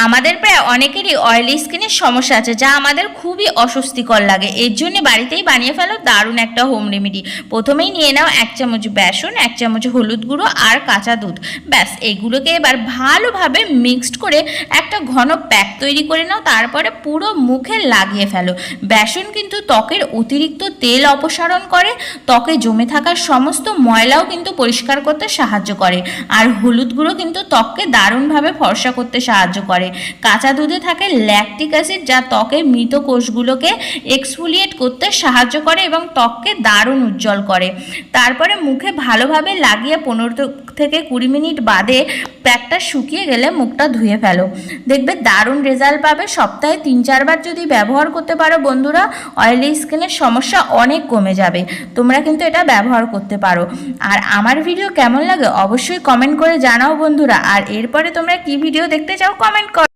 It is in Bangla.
আমাদের প্রায় অনেকেরই অয়েলি স্কিনের সমস্যা আছে, যা আমাদের খুবই অস্বস্তিকর লাগে। এর জন্য বাড়িতেই বানিয়ে ফেলো দারুণ একটা হোম রেমেডি। প্রথমেই নিয়ে নাও 1 চামচ বেসন, 1 চামচ হলুদ গুঁড়ো আর কাঁচা দুধ। ব্যাস, এগুলোকে এবার ভালোভাবে মিক্সড করে একটা ঘন প্যাক তৈরি করে নাও। তারপরে পুরো মুখে লাগিয়ে ফেলো। বেসন কিন্তু ত্বকের অতিরিক্ত তেল অপসারণ করে, ত্বকে জমে থাকা সমস্ত ময়লাও কিন্তু পরিষ্কার করতে সাহায্য করে। আর হলুদ গুঁড়ো কিন্তু ত্বককে দারুণভাবে ফর্সা করতে সাহায্য করে। কাঁচা দুধে থাকে ল্যাকটিক অ্যাসিড, যা ত্বকের মৃত কোষগুলোকে এক্সফোলিয়েট করতে সাহায্য করে এবং ত্বককে দারুণ উজ্জ্বল করে। তারপরে মুখে ভালোভাবে লাগিয়ে 15 থেকে 20 মিনিট বাদে প্যাকটা শুকিয়ে গেলে মুখটা ধুয়ে ফেলো। দেখবে দারুণ রেজাল্ট পাবে। সপ্তাহে 3-4 বার যদি ব্যবহার করতে পারো বন্ধুরা, অয়েলি স্কিনের সমস্যা অনেক কমে যাবে। তোমরা কিন্তু এটা ব্যবহার করতে পারো। আর আমার ভিডিও কেমন লাগে অবশ্যই কমেন্ট করে জানাও বন্ধুরা। আর এরপরে তোমরা কি ভিডিও দেখতে চাও কমেন্ট করো।